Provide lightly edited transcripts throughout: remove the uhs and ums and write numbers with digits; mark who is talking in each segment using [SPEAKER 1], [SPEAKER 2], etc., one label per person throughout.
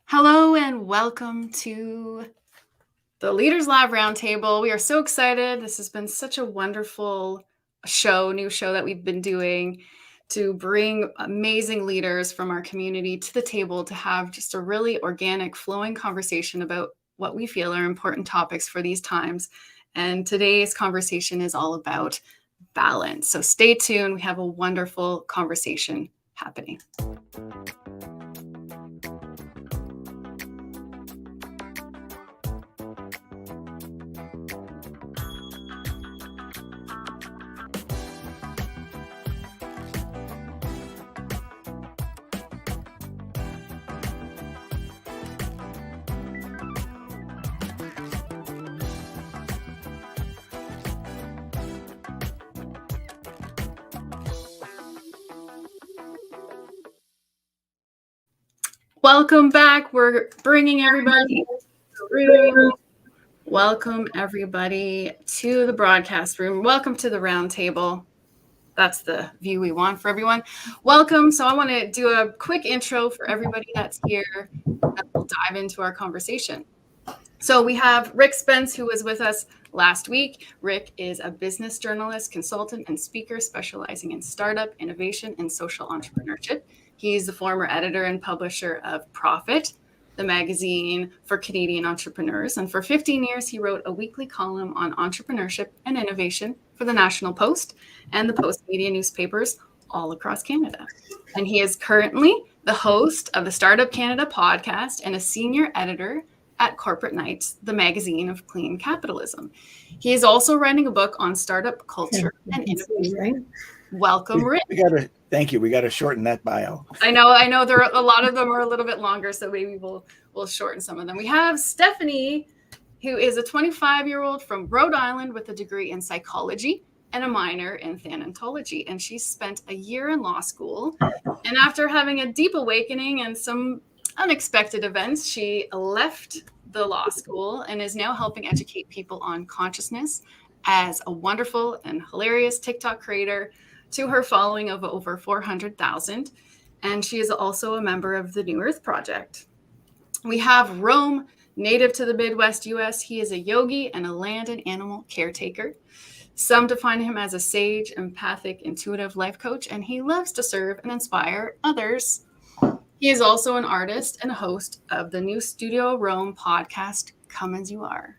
[SPEAKER 1] Hello and welcome to the Leaders Lab Roundtable. We are so excited. This has been such a wonderful new show that we've been doing to bring amazing leaders from our community to the table to have just a really organic, flowing conversation about what we feel are important topics for these times. And today's conversation is all about balance. So stay tuned. We have a wonderful conversation happening. Welcome back. We're bringing everybody through. Welcome everybody to the broadcast room. Welcome to the round table. That's the view we want for everyone. Welcome. So I want to do a quick intro for everybody that's here, and we'll dive into our conversation. So we have Rick Spence, who was with us last week. Rick is a business journalist, consultant, and speaker specializing in startup, innovation, and social entrepreneurship. He's the former editor and publisher of Profit, the magazine for Canadian entrepreneurs. And for 15 years, he wrote a weekly column on entrepreneurship and innovation for the National Post and the Post Media newspapers all across Canada. And he is currently the host of the Startup Canada podcast and a senior editor at Corporate Knights, the magazine of clean capitalism. He is also writing a book on startup culture and innovation. Welcome, Rick.
[SPEAKER 2] Thank you. We got to shorten that bio.
[SPEAKER 1] I know. There are a lot of them are a little bit longer, so maybe we'll shorten some of them. We have Stephanie, who is a 25-year-old from Rhode Island with a degree in psychology and a minor in thanatology, and she spent a year in law school. And after having a deep awakening and some unexpected events, she left the law school and is now helping educate people on consciousness as a wonderful and hilarious TikTok creator to her following of over 400,000. And she is also a member of the New Earth Project. We have Rome, native to the Midwest US. He is a yogi and a land and animal caretaker. Some define him as a sage, empathic, intuitive life coach, and he loves to serve and inspire others. He is also an artist and host of the new Studio Rome podcast, Come As You Are.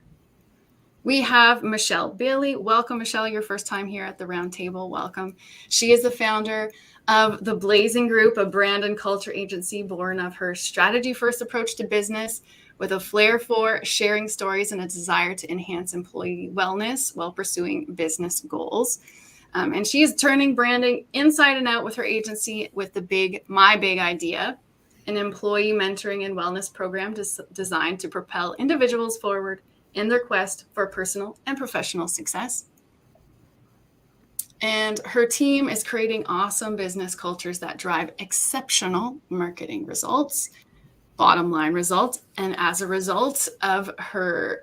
[SPEAKER 1] We have Michelle Bailey. Welcome, Michelle. Your first time here at the round table. Welcome. She is the founder of the Blazing Group, a brand and culture agency born of her strategy-first approach to business with a flair for sharing stories and a desire to enhance employee wellness while pursuing business goals. And she is turning branding inside and out with her agency with the My Big Idea, an employee mentoring and wellness program designed to propel individuals forward in their quest for personal and professional success. And her team is creating awesome business cultures that drive exceptional marketing results, bottom line results. And as a result of her,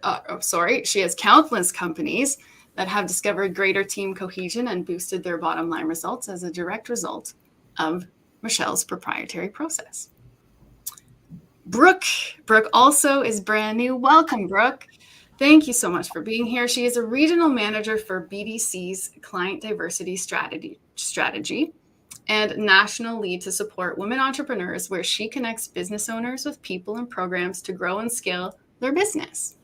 [SPEAKER 1] she has countless companies that have discovered greater team cohesion and boosted their bottom line results as a direct result of Michelle's proprietary process. Brooke also is brand new. Welcome, Brooke. Thank you so much for being here. She is a regional manager for BDC's client diversity strategy and national lead to support women entrepreneurs, where she connects business owners with people and programs to grow and scale their business.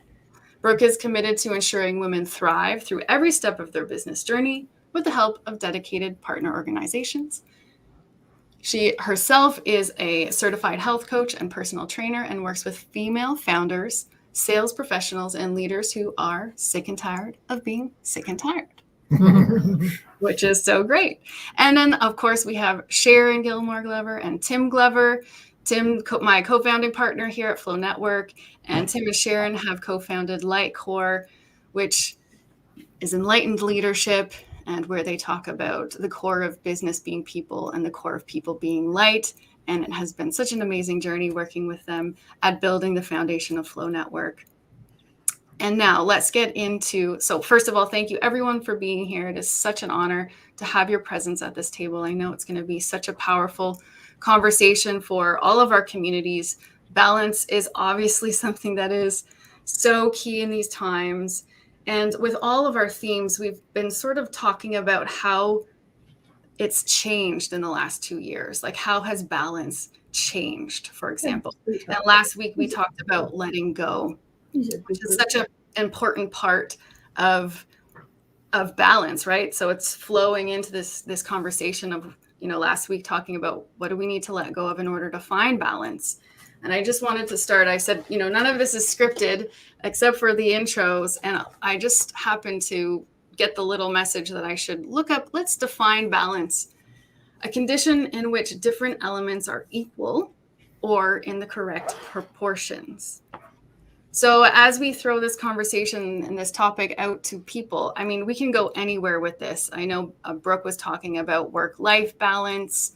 [SPEAKER 1] Brooke is committed to ensuring women thrive through every step of their business journey with the help of dedicated partner organizations. She herself is a certified health coach and personal trainer and works with female founders, sales professionals, and leaders who are sick and tired of being sick and tired, which is so great. And then, of course, we have Sharon Gilmore Glover and Tim Glover. Tim, my co-founding partner here at Flow Network, and Tim and Sharon have co-founded Lightcore, which is enlightened leadership, and where they talk about the core of business being people and the core of people being light. And it has been such an amazing journey working with them at building the foundation of Flow Network. And now let's get into, so first of all, thank you everyone for being here. It is such an honor to have your presence at this table. I know it's going to be such a powerful conversation for all of our communities Balance is obviously something that is so key in these times. And with all of our themes, we've been sort of talking about how it's changed in the last 2 years. Like, how has balance changed, for example? And last week we talked about letting go, which is such an important part of balance, right? So it's flowing into this conversation of, last week talking about what do we need to let go of in order to find balance. And I just wanted to start. I said, none of this is scripted except for the intros. And I just happened to get the little message that I should look up. Let's define balance: a condition in which different elements are equal or in the correct proportions. So as we throw this conversation and this topic out to people, I mean, we can go anywhere with this. I know Brooke was talking about work-life balance.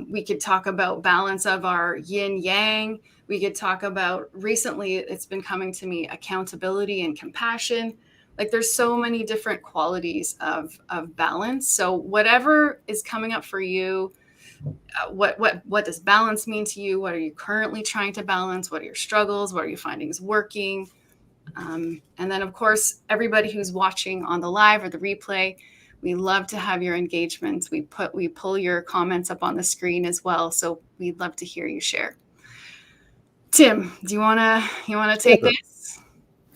[SPEAKER 1] We could talk about balance of our yin yang. We could talk about, recently it's been coming to me, accountability and compassion. Like, there's so many different qualities of balance. So whatever is coming up for you, what does balance mean to you? What are you currently trying to balance? What are your struggles? What are you finding is working? And then, of course, everybody who's watching on the live or the replay, we love to have your engagements. We pull your comments up on the screen as well. So we'd love to hear you share. Tim, do you wanna take this?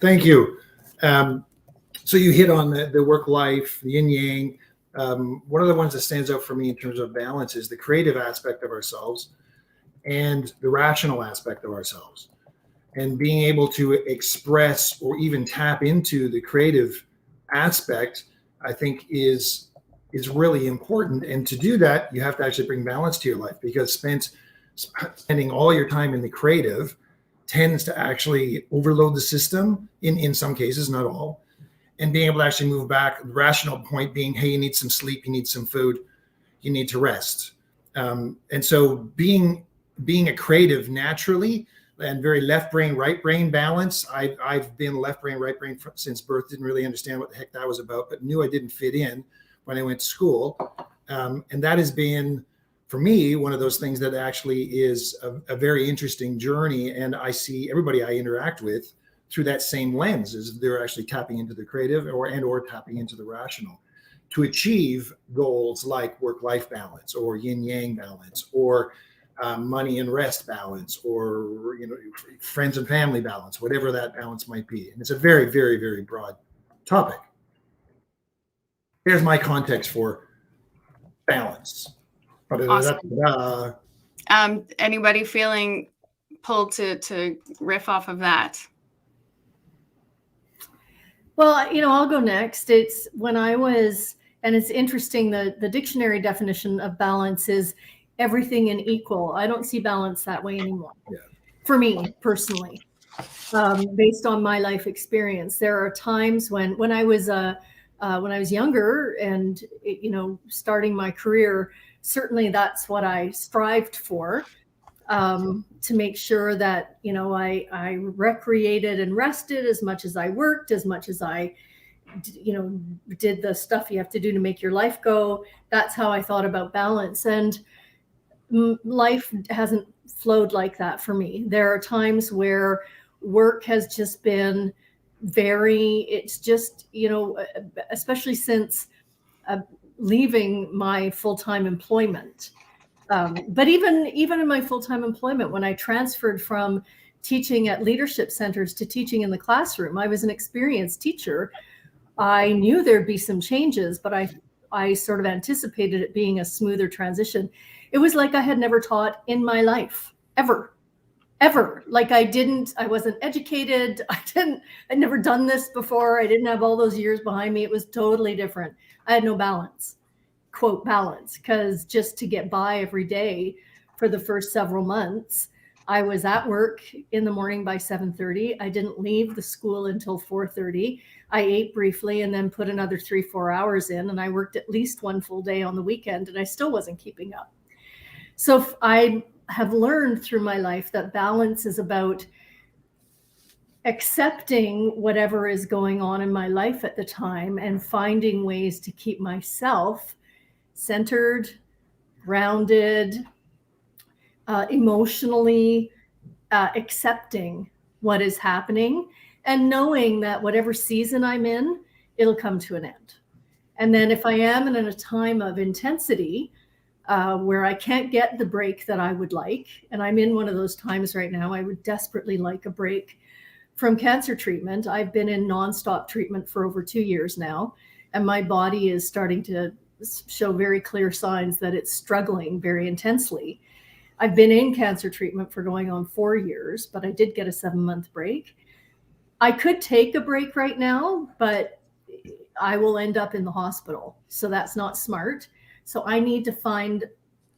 [SPEAKER 3] Thank you. So you hit on the work life, the yin yang. One of the ones that stands out for me in terms of balance is the creative aspect of ourselves and the rational aspect of ourselves. And being able to express or even tap into the creative aspect, I think is really important. And to do that, you have to actually bring balance to your life, because spending all your time in the creative tends to actually overload the system in some cases, not all. And being able to actually move back, the rational point being, hey, you need some sleep, you need some food, you need to rest. And so being a creative naturally, and very left brain, right brain balance. I've been left brain, right brain since birth, didn't really understand what the heck that was about, but knew I didn't fit in when I went to school. And that has been, for me, one of those things that actually is a very interesting journey. And I see everybody I interact with through that same lens, is they're actually tapping into the creative or tapping into the rational to achieve goals like work-life balance or yin-yang balance or money and rest balance, or friends and family balance, whatever that balance might be. And it's a very, very, very broad topic. Here's my context for balance.
[SPEAKER 1] Awesome. Anybody feeling pulled to riff off of that?
[SPEAKER 4] Well, I'll go next. It's when I was, and it's interesting, the dictionary definition of balance is everything and equal. I don't see balance that way anymore. Yeah. For me personally, based on my life experience, there are times when I was younger and starting my career, certainly that's what I strived for, to make sure that I recreated and rested as much as I worked, as much as I did the stuff you have to do to make your life go. That's how I thought about balance. And life hasn't flowed like that for me. There are times where work has just been it's just, especially since leaving my full-time employment. But even in my full-time employment, when I transferred from teaching at leadership centers to teaching in the classroom, I was an experienced teacher. I knew there'd be some changes, but I sort of anticipated it being a smoother transition. It was like I had never taught in my life, ever. Like I wasn't educated. I'd never done this before. I didn't have all those years behind me. It was totally different. I had no balance, quote balance, because just to get by every day for the first several months, I was at work in the morning by 7:30. I didn't leave the school until 4:30. I ate briefly and then put another 3-4 hours in, and I worked at least one full day on the weekend, and I still wasn't keeping up. So I have learned through my life that balance is about accepting whatever is going on in my life at the time and finding ways to keep myself centered, grounded, emotionally accepting what is happening and knowing that whatever season I'm in, it'll come to an end. And then if I am in a time of intensity where I can't get the break that I would like, and I'm in one of those times right now, I would desperately like a break from cancer treatment. I've been in nonstop treatment for over 2 years now, and my body is starting to show very clear signs that it's struggling very intensely. I've been in cancer treatment for going on 4 years, but I did get a 7-month break. I could take a break right now, but I will end up in the hospital. So that's not smart. So I need to find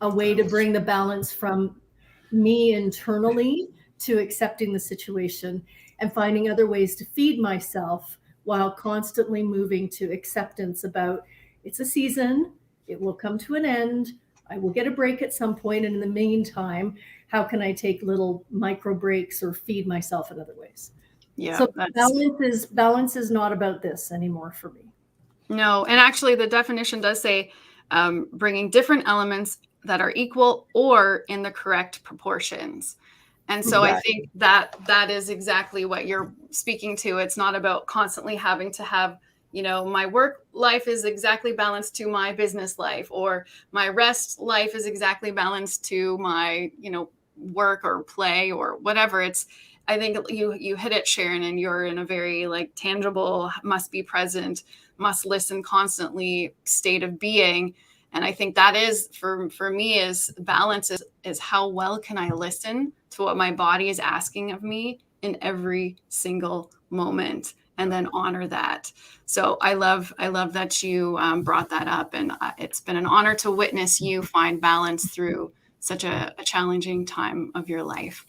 [SPEAKER 4] a way to bring the balance from me internally to accepting the situation and finding other ways to feed myself while constantly moving to acceptance about it's a season, it will come to an end. I will get a break at some point. And in the meantime, how can I take little micro breaks or feed myself in other ways?
[SPEAKER 1] Yeah.
[SPEAKER 4] So balance is not about this anymore for me.
[SPEAKER 1] No. And actually the definition does say bringing different elements that are equal or in the correct proportions. And so I think that is exactly what you're speaking to. It's not about constantly having to have, my work life is exactly balanced to my business life, or my rest life is exactly balanced to my, work or play or whatever. I think you hit it, Sharon, and you're in a very tangible, must be present, must listen constantly state of being. And I think that is for me is balance is how well can I listen to what my body is asking of me in every single moment, and then honor that. So I love that you brought that up, and it's been an honor to witness you find balance through such a challenging time of your life.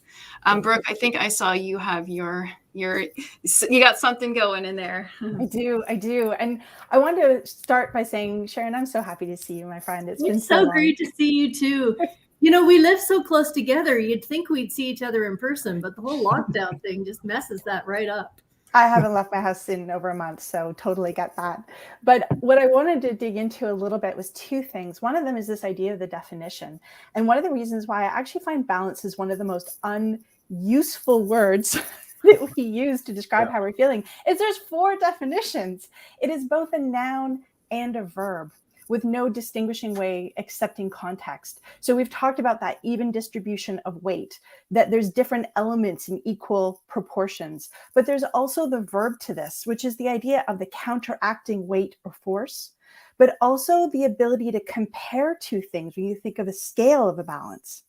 [SPEAKER 1] Brooke, I think I saw you have you got something going in there.
[SPEAKER 5] I do. And I wanted to start by saying, Sharon, I'm so happy to see you, my friend. It's been so long.
[SPEAKER 4] Great to see you too. We live so close together. You'd think we'd see each other in person, but the whole lockdown thing just messes that right up.
[SPEAKER 5] I haven't left my house in over a month, so totally get that. But what I wanted to dig into a little bit was two things. One of them is this idea of the definition. And one of the reasons why I actually find balance is one of the most unuseful words that we use to describe how we're feeling is there's 4 definitions. It is both a noun and a verb with no distinguishing way accepting context. So we've talked about that even distribution of weight, that there's different elements in equal proportions, but there's also the verb to this, which is the idea of the counteracting weight or force, but also the ability to compare two things when you think of a scale of a balance.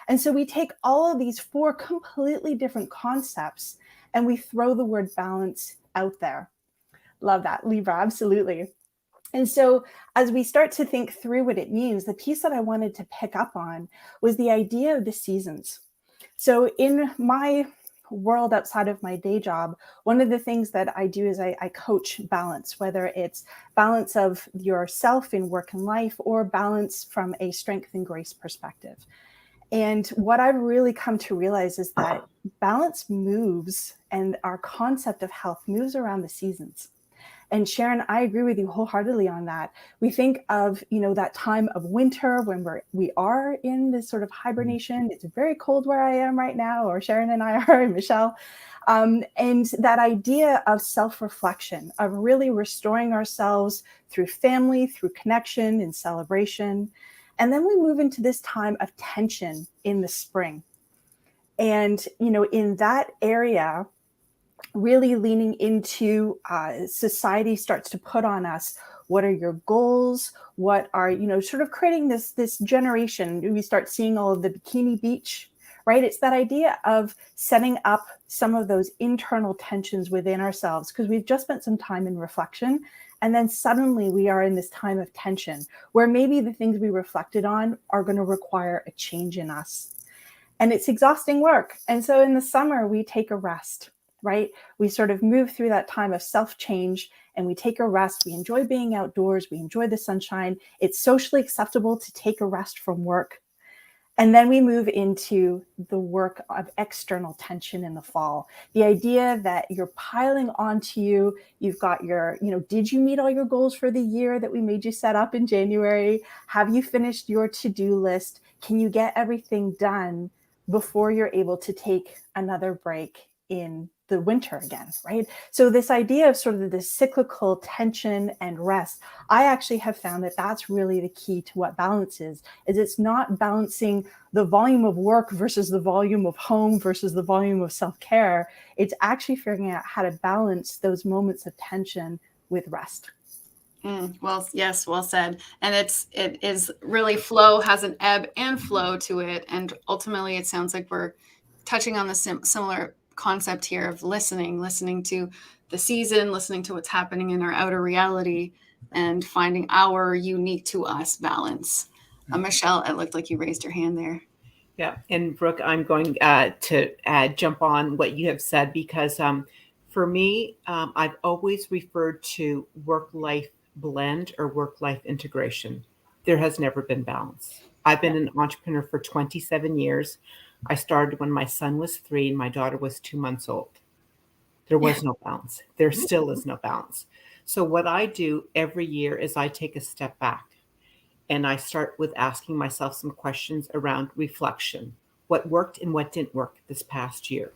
[SPEAKER 5] And so we take all of these 4 completely different concepts and we throw the word balance out there. Love that, Libra, absolutely. And so as we start to think through what it means, the piece that I wanted to pick up on was the idea of the seasons. So in my world outside of my day job, one of the things that I do is I coach balance, whether it's balance of yourself in work and life or balance from a strength and grace perspective. And what I've really come to realize is that balance moves and our concept of health moves around the seasons. And Sharon, I agree with you wholeheartedly on that. We think of, that time of winter when we are in this sort of hibernation. It's very cold where I am right now, or Sharon and I are, and Michelle. And that idea of self-reflection, of really restoring ourselves through family, through connection and celebration. And then we move into this time of tension in the spring. And, in that area, really leaning into society starts to put on us, what are your goals? What are, sort of creating this generation. We start seeing all of the bikini beach, right? It's that idea of setting up some of those internal tensions within ourselves because we've just spent some time in reflection. And then suddenly we are in this time of tension where maybe the things we reflected on are going to require a change in us. And it's exhausting work. And so in the summer, we take a rest, right? We sort of move through that time of self-change and we take a rest. We enjoy being outdoors. We enjoy the sunshine. It's socially acceptable to take a rest from work. And then we move into the work of external tension in the fall. The idea that you're piling onto you. You've got your, did you meet all your goals for the year that we made you set up in January? Have you finished your to-do list? Can you get everything done before you're able to take another break in the winter again, right? So this idea of sort of this cyclical tension and rest, I actually have found that that's really the key to what balance is it's not balancing the volume of work versus the volume of home versus the volume of self-care. It's actually figuring out how to balance those moments of tension with rest.
[SPEAKER 1] Well, yes, well said. And it is really flow has an ebb and flow to it. And ultimately, it sounds like we're touching on the similar concept here of listening to the season, listening to what's happening in our outer reality, and finding our unique to us balance. Michelle, it looked like you raised your hand there.
[SPEAKER 6] Yeah, and Brooke, I'm going to jump on what you have said because for me, I've always referred to work-life blend or work-life integration. There has never been balance. I've been an entrepreneur for 27 years. I started when my son was 3 and my daughter was 2 months old. There was no balance. There still is no balance. So what I do every year is I take a step back and I start with asking myself some questions around reflection. What worked and what didn't work this past year?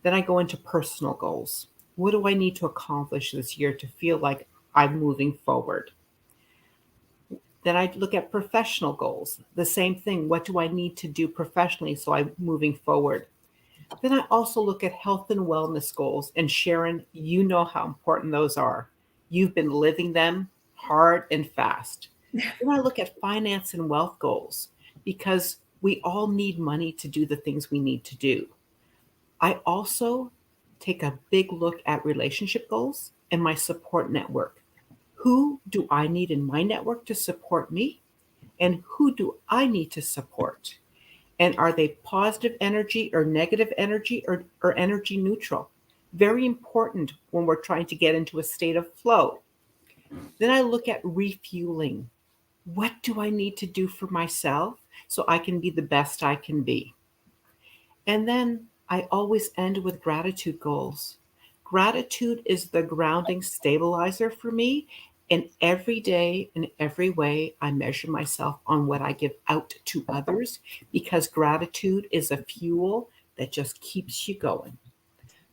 [SPEAKER 6] Then I go into personal goals. What do I need to accomplish this year to feel like I'm moving forward? Then I look at professional goals. The same thing. What do I need to do professionally so I'm moving forward? Then I also look at health and wellness goals. And Sharon, you know how important those are. You've been living them hard and fast. Then I look at finance and wealth goals because we all need money to do the things we need to do. I also take a big look at relationship goals and my support network. Who do I need in my network to support me? And who do I need to support? And are they positive energy or negative energy or energy neutral? Very important when we're trying to get into a state of flow. Then I look at refueling. What do I need to do for myself so I can be the best I can be? And then I always end with gratitude goals. Gratitude is the grounding stabilizer for me. And every day, in every way, I measure myself on what I give out to others because gratitude is a fuel that just keeps you going.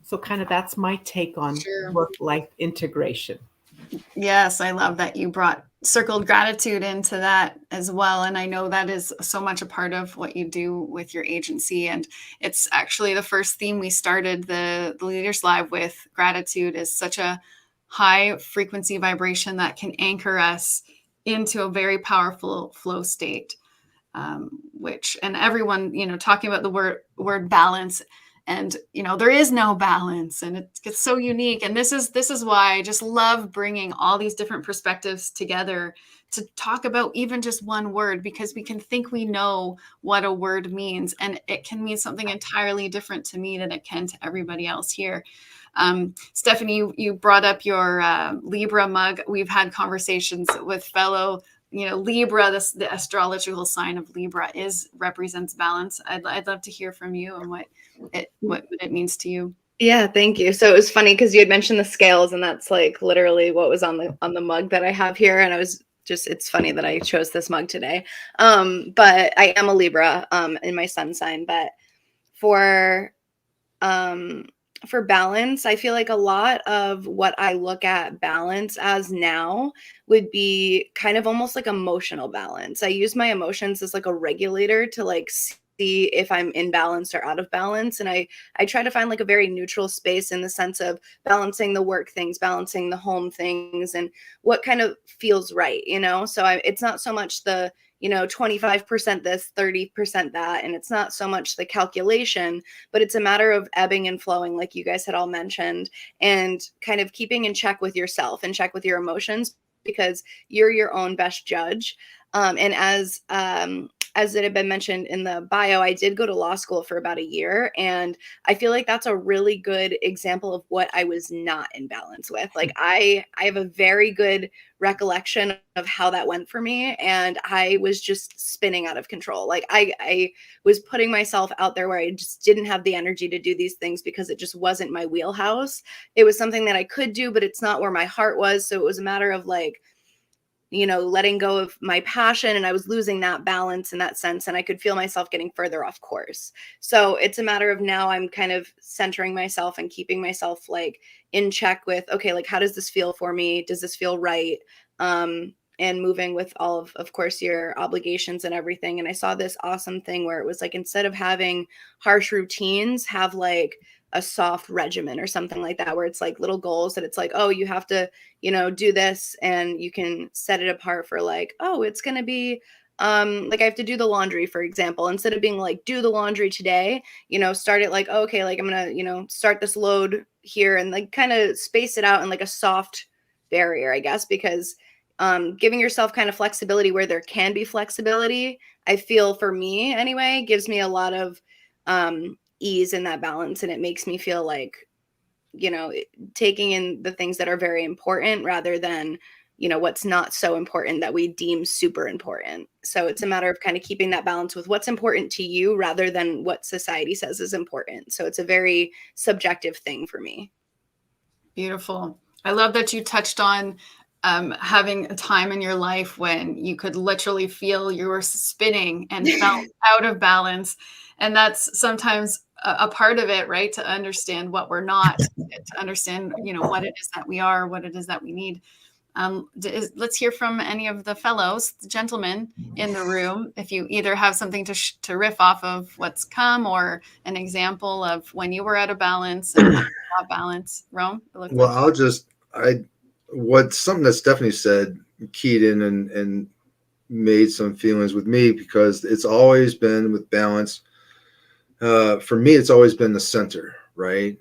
[SPEAKER 6] So kind of that's my take on work-life integration.
[SPEAKER 1] Yes, I love that you circled gratitude into that as well. And I know that is so much a part of what you do with your agency. And it's actually the first theme we started the Leaders Live with. Gratitude is such a high frequency vibration that can anchor us into a very powerful flow state, and everyone, talking about the word balance. And, there is no balance and it gets so unique. And this is why I just love bringing all these different perspectives together to talk about even just one word, because we can think we know what a word means and it can mean something entirely different to me than it can to everybody else here. Stephanie, you brought up your Libra mug. We've had conversations with fellow Libra, the astrological sign of Libra represents balance. I'd love to hear from you and what it means to you.
[SPEAKER 7] Yeah, thank you. So it was funny because you had mentioned the scales, and that's like literally what was on the mug that I have here. And it's funny that I chose this mug today. But I am a Libra in my sun sign. But for balance, I feel like a lot of what I look at balance as now would be kind of almost like emotional balance. I use my emotions as like a regulator to like see if I'm in balance or out of balance. And I try to find like a very neutral space in the sense of balancing the work things, balancing the home things, and what kind of feels right, So it's not so much the 25% this, 30% that. And it's not so much the calculation, but it's a matter of ebbing and flowing, like you guys had all mentioned, and kind of keeping in check with yourself and check with your emotions, because you're your own best judge. And as it had been mentioned in the bio, I did go to law school for about a year. And I feel like that's a really good example of what I was not in balance with. Like I have a very good recollection of how that went for me. And I was just spinning out of control. Like I was putting myself out there where I just didn't have the energy to do these things because it just wasn't my wheelhouse. It was something that I could do, but it's not where my heart was. So it was a matter of like letting go of my passion, and I was losing that balance in that sense, and I could feel myself getting further off course. So it's a matter of now I'm kind of centering myself and keeping myself like in check with, okay, like how does this feel for me? Does this feel right? And moving with all of course, your obligations and everything. And I saw this awesome thing where it was like, instead of having harsh routines, have like a soft regimen or something like that, where it's like little goals that it's like, oh, you have to, do this, and you can set it apart for like, oh, it's going to be like I have to do the laundry, for example, instead of being like, do the laundry today, start it like, oh, okay, like I'm going to, start this load here, and like kind of space it out in like a soft barrier, I guess, because giving yourself kind of flexibility where there can be flexibility, I feel, for me anyway, gives me a lot of ease in that balance. And it makes me feel like, taking in the things that are very important rather than, what's not so important that we deem super important. So it's a matter of kind of keeping that balance with what's important to you rather than what society says is important. So it's a very subjective thing for me.
[SPEAKER 1] Beautiful. I love that you touched on having a time in your life when you could literally feel you were spinning and felt out of balance. And that's sometimes a part of it, right? To understand what we're not, to understand, what it is that we are, what it is that we need. Let's hear from any of the fellows, the gentlemen in the room, if you either have something to riff off of what's come, or an example of when you were out of balance and how you got balance. Rome?
[SPEAKER 8] Well, what's something that Stephanie said keyed in and made some feelings with me, because it's always been with balance. For me, it's always been the center, right?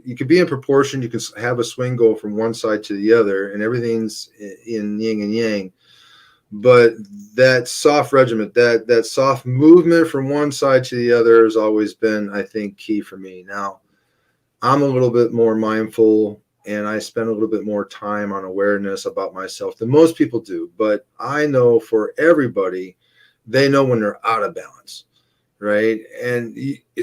[SPEAKER 8] You could be in proportion. You can have a swing go from one side to the other, and everything's in yin and yang. But that soft regiment, that soft movement from one side to the other has always been, I think, key for me. Now, I'm a little bit more mindful, and I spend a little bit more time on awareness about myself than most people do. But I know for everybody, they know when they're out of balance, right? And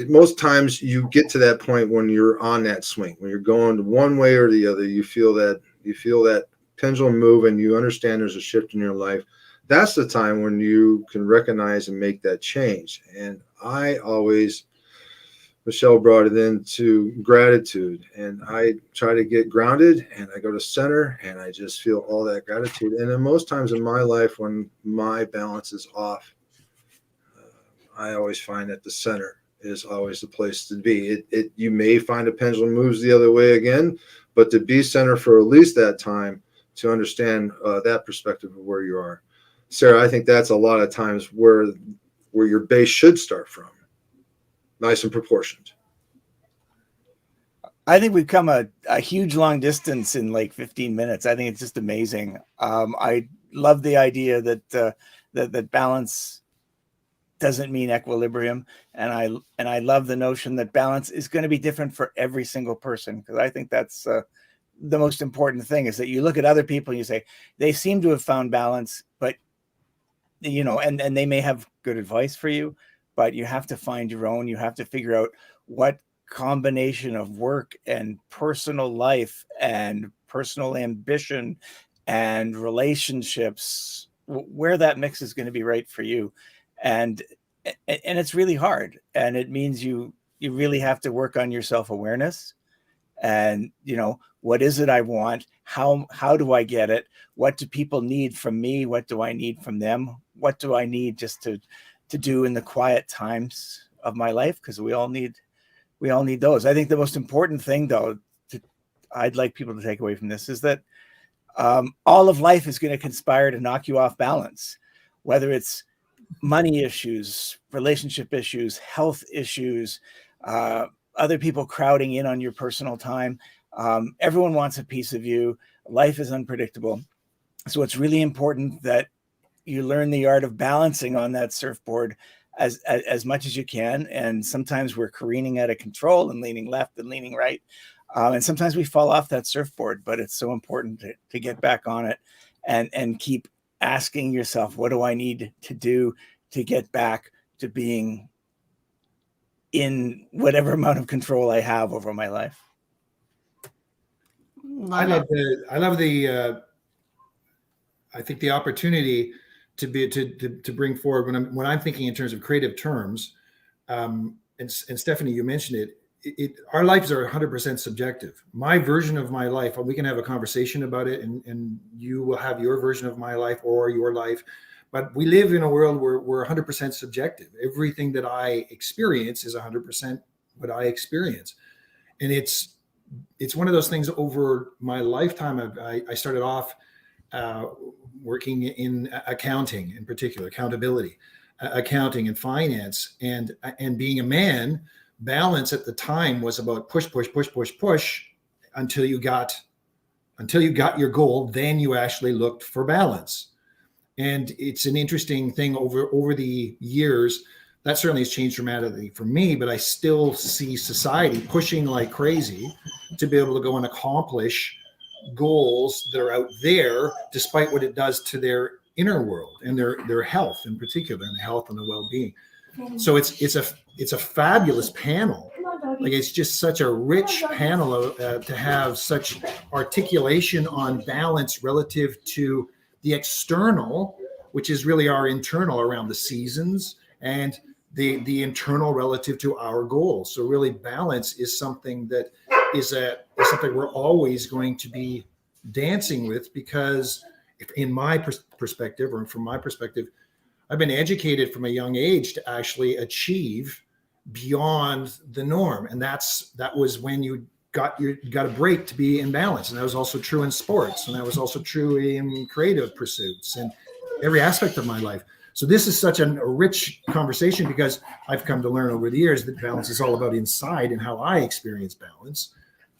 [SPEAKER 8] most times you get to that point when you're on that swing, when you're going one way or the other. You feel that pendulum move, and you understand there's a shift in your life. That's the time when you can recognize and make that change. And I always, Michelle brought it into gratitude, and I try to get grounded, and I go to center, and I just feel all that gratitude. And then most times in my life, when my balance is off, I always find that the center is always the place to be. You may find a pendulum moves the other way again, but to be center for at least that time, to understand that perspective of where you are. Sarah, I think that's a lot of times where your base should start from. Nice and proportioned.
[SPEAKER 2] I think we've come a huge long distance in like 15 minutes. I think it's just amazing. I love the idea that that balance doesn't mean equilibrium, and I love the notion that balance is going to be different for every single person, because I think that's the most important thing, is that you look at other people and you say they seem to have found balance, but and they may have good advice for you, but you have to find your own. You have to figure out what combination of work and personal life and personal ambition and relationships, where that mix is going to be right for you. And it's really hard. And it means you really have to work on your self-awareness. And, what is it I want? How do I get it? What do people need from me? What do I need from them? What do I need just to do in the quiet times of my life? Because we all need those. I think the most important thing, though, I'd like people to take away from this is that all of life is going to conspire to knock you off balance, whether it's money issues, relationship issues, health issues, other people crowding in on your personal time. Everyone wants a piece of you. Life is unpredictable. So it's really important that you learn the art of balancing on that surfboard as much as you can. And sometimes we're careening out of control and leaning left and leaning right. And sometimes we fall off that surfboard, but it's so important to get back on it and keep asking yourself, what do I need to do to get back to being in whatever amount of control I have over my life?
[SPEAKER 3] I love the I think the opportunity to bring forward when I'm thinking in terms of creative terms, and Stephanie, you mentioned it, our lives are 100% subjective. My version of my life, we can have a conversation about it, and you will have your version of my life or your life. But we live in a world where we're 100% subjective. Everything that I experience is 100% what I experience. And it's one of those things over my lifetime. I started off working in accounting, in particular, accountability, accounting and finance, and being a man. Balance at the time was about push until you got your goal. Then you actually looked for balance. And it's an interesting thing over the years. That certainly has changed dramatically for me, but I still see society pushing like crazy to be able to go and accomplish goals that are out there, despite what it does to their inner world and their health in particular, and the health and the well-being. So it's a fabulous panel. Like, it's just such a rich panel to have such articulation on balance relative to the external, which is really our internal around the seasons, and the internal relative to our goals. So really, balance is something that is something we're always going to be dancing with, because in my perspective, or from my perspective, I've been educated from a young age to actually achieve beyond the norm. And that was when you got a break to be in balance. And that was also true in sports. And that was also true in creative pursuits and every aspect of my life. So this is such a rich conversation, because I've come to learn over the years that balance is all about inside and how I experience balance.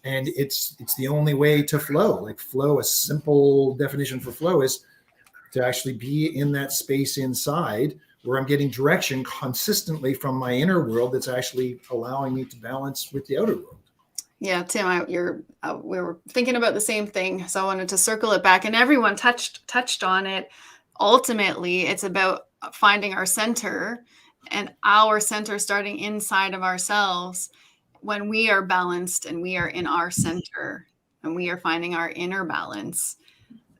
[SPEAKER 3] And it's the only way to flow. Like, flow, a simple definition for flow is to actually be in that space inside where I'm getting direction consistently from my inner world that's actually allowing me to balance with the outer world.
[SPEAKER 1] Yeah, Tim, we were thinking about the same thing, so I wanted to circle it back, and everyone touched on it. Ultimately, it's about finding our center, and our center starting inside of ourselves. When we are balanced and we are in our center and we are finding our inner balance,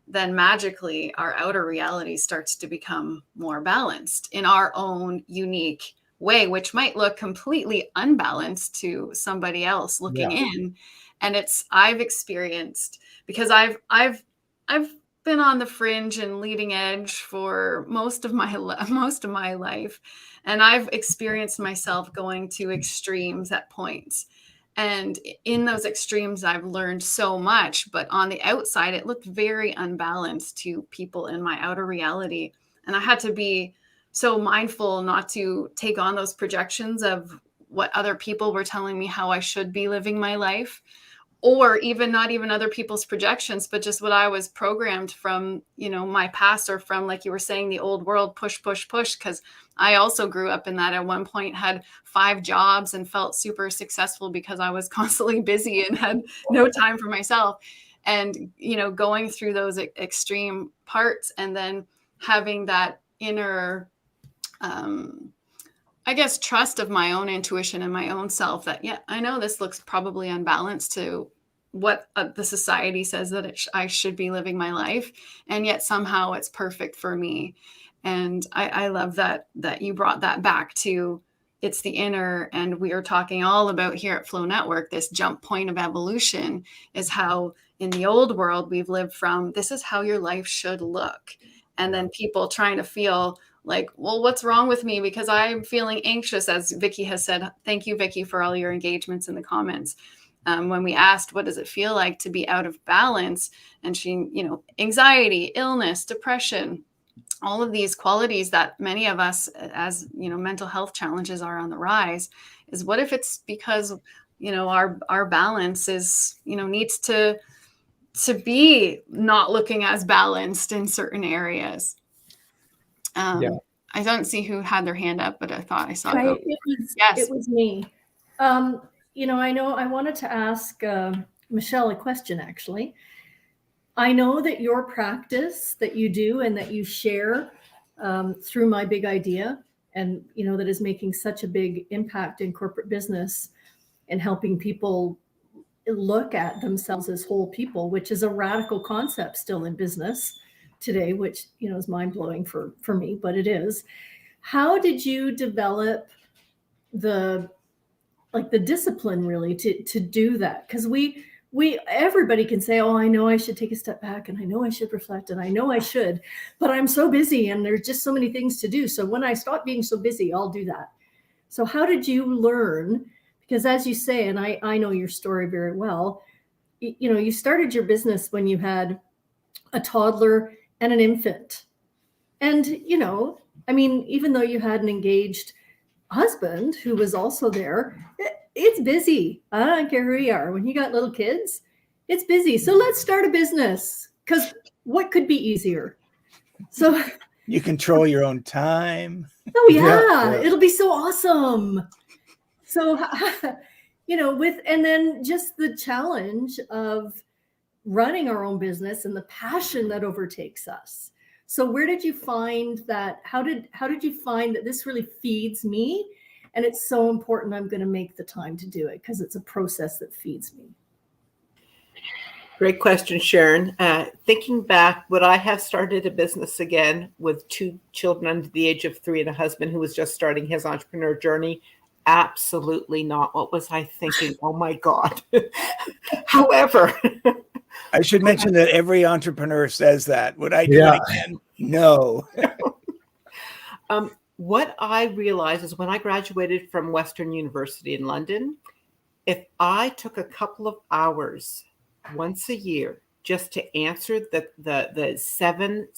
[SPEAKER 1] then magically our outer reality starts to become more balanced in our own unique way, which might look completely unbalanced to somebody else looking in. And I've experienced, because I've been on the fringe and leading edge for most of my life, and I've experienced myself going to extremes at points. And in those extremes, I've learned so much, but on the outside, it looked very unbalanced to people in my outer reality. And I had to be so mindful not to take on those projections of what other people were telling me how I should be living my life, or not even other people's projections, but just what I was programmed from, my past, or from, like you were saying, the old world, push. Because I also grew up in that. At one point had 5 jobs and felt super successful because I was constantly busy and had no time for myself. And, going through those extreme parts, and then having that inner, I guess, trust of my own intuition and my own self that, I know this looks probably unbalanced to what the society says that I should be living my life. And yet somehow it's perfect for me. And I love that you brought that back to, it's the inner. And we are talking all about here at Flow Network, this jump point of evolution is how in the old world we've lived from, this is how your life should look. And then people trying to feel like, well, what's wrong with me? Because I'm feeling anxious, as Vicky has said. Thank you, Vicky, for all your engagements in the comments. When we asked, what does it feel like to be out of balance? And she, anxiety, illness, depression, all of these qualities that many of us, as mental health challenges are on the rise, is what if it's because, our balance is, needs to be not looking as balanced in certain areas. I don't see who had their hand up, but I thought I saw it.
[SPEAKER 4] Yes, it was me. I know I wanted to ask Michelle a question, actually. I know that your practice that you do and that you share through My Big Idea, and, that is making such a big impact in corporate business and helping people look at themselves as whole people, which is a radical concept still in business, today, which, is mind blowing for me, but it is. How did you develop the discipline really to do that? Because everybody can say, oh, I know I should take a step back, and I know I should reflect, and I know I should, but I'm so busy and there's just so many things to do. So when I stop being so busy, I'll do that. So how did you learn? Because as you say, and I know your story very well, you started your business when you had a toddler and an infant. And, even though you had an engaged husband who was also there, it's busy. I don't care who you are. When you got little kids, it's busy. So let's start a business, because what could be easier? So
[SPEAKER 2] You control your own time.
[SPEAKER 4] oh
[SPEAKER 3] Yeah.
[SPEAKER 4] it'll be so awesome. So, and then just the challenge of running our own business and the passion that overtakes us. So where did you find that? How did you find that this really feeds me? And it's so important, I'm going to make the time to do it, because it's a process that feeds me.
[SPEAKER 6] Great question, Sharon. Thinking back, would I have started a business again with 2 children under the age of 3 and a husband who was just starting his entrepreneur journey? Absolutely not. What was I thinking? Oh my God. However,
[SPEAKER 2] I should mention that every entrepreneur says that. Would I do it again? No.
[SPEAKER 6] What I realized is when I graduated from Western University in London, if I took a couple of hours once a year just to answer the 7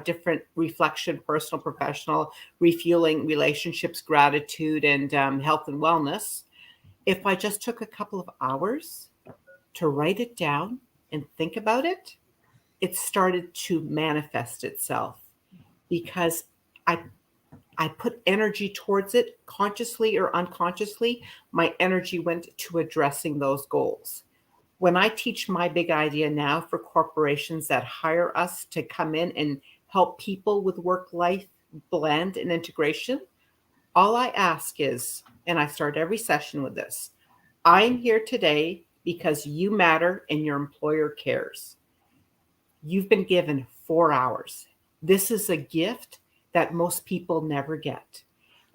[SPEAKER 6] different reflection, personal, professional, refueling, relationships, gratitude, and health and wellness, if I just took a couple of hours to write it down and think about it, it started to manifest itself, because I put energy towards it, consciously or unconsciously. My energy went to addressing those goals. When I teach my big idea now for corporations that hire us to come in and help people with work-life blend and integration, all I ask is, and I start every session with this, I'm here today because you matter and your employer cares. You've been given 4 hours. This is a gift that most people never get.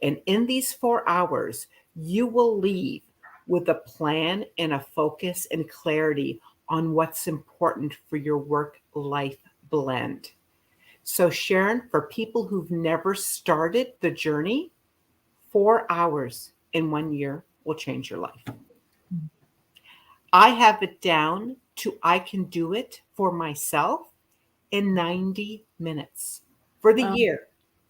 [SPEAKER 6] And in these 4 hours, you will leave with a plan and a focus and clarity on what's important for your work-life blend. So Sharon, for people who've never started the journey, 4 hours in 1 year will change your life. I have it down to I can do it for myself in 90 minutes for the year.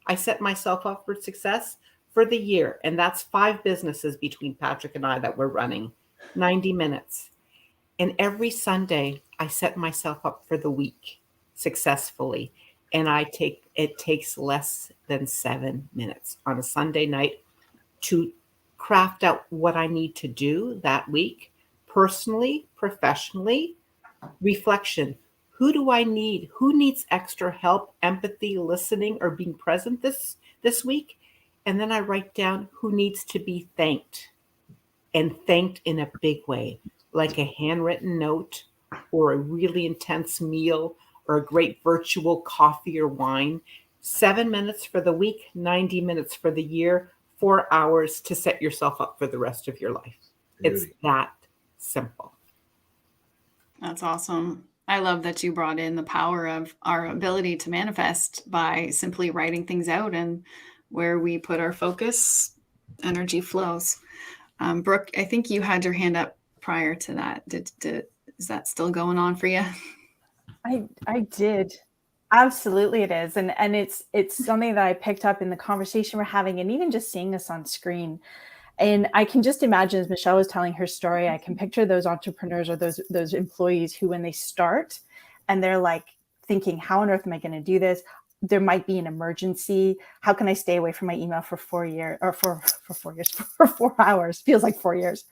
[SPEAKER 6] I set myself up for success for the year. And that's 5 businesses between Patrick and I that we're running, 90 minutes. And every Sunday, I set myself up for the week successfully. And it takes less than 7 minutes on a Sunday night to craft out what I need to do that week, personally, professionally, reflection. Who do I need? Who needs extra help, empathy, listening, or being present this week? And then I write down who needs to be thanked, and thanked in a big way, like a handwritten note or a really intense meal or a great virtual coffee or wine. 7 minutes for the week, 90 minutes for the year, 4 hours to set yourself up for the rest of your life. It's that simple.
[SPEAKER 1] That's awesome. I love that you brought in the power of our ability to manifest by simply writing things out, and where we put our focus, energy flows. Brooke, I think you had your hand up prior to that. Is that still going on for you?
[SPEAKER 5] I did. Absolutely it is. And it's something that I picked up in the conversation we're having, and even just seeing this on screen. And I can just imagine, as Michelle was telling her story, I can picture those entrepreneurs or those employees who, when they start and they're like thinking, how on earth am I going to do this? There might be an emergency. How can I stay away from my email for 4 years or for 4 years, for 4 hours? Feels like 4 years.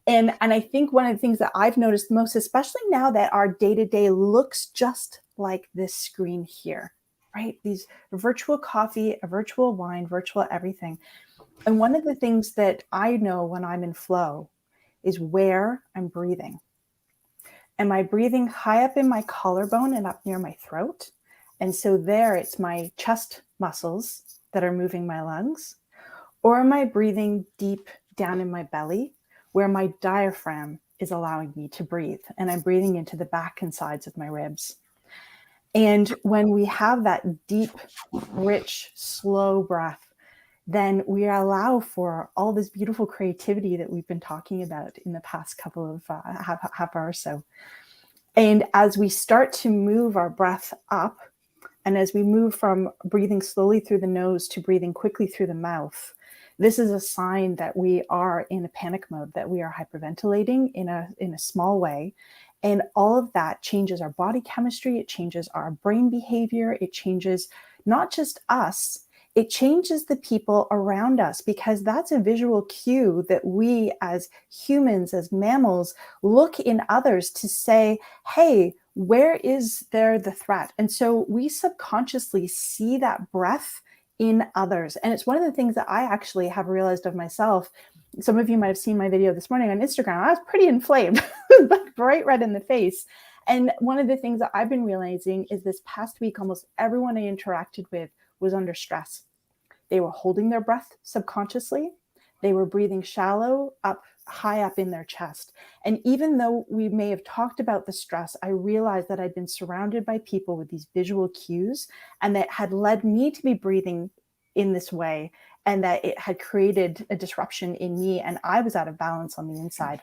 [SPEAKER 5] And I think one of the things that I've noticed most, especially now that our day-to-day looks just like this screen here, right? These virtual coffee, a virtual wine, virtual everything. And one of the things that I know when I'm in flow is where I'm breathing. Am I breathing high up in my collarbone and up near my throat? And so there it's my chest muscles that are moving my lungs, or am I breathing deep down in my belly where my diaphragm is allowing me to breathe, and I'm breathing into the back and sides of my ribs. And when we have that deep, rich, slow breath, then we allow for all this beautiful creativity that we've been talking about in the past couple of half hour or so. And as we start to move our breath up, and as we move from breathing slowly through the nose to breathing quickly through the mouth, this is a sign that we are in a panic mode, that we are hyperventilating in a small way. And all of that changes our body chemistry, it changes our brain behavior, it changes not just us, it changes the people around us, because that's a visual cue that we as humans, as mammals, look in others to say, hey, where is there the threat? And so we subconsciously see that breath in others. And it's one of the things that I actually have realized of myself. Some of you might have seen my video this morning on Instagram. I was pretty inflamed, but bright red in the face. And one of the things that I've been realizing is this past week, almost everyone I interacted with was under stress. They were holding their breath subconsciously. They were breathing shallow, high up in their chest. And even though we may have talked about the stress, I realized that I'd been surrounded by people with these visual cues, and that had led me to be breathing in this way, and that it had created a disruption in me, and I was out of balance on the inside.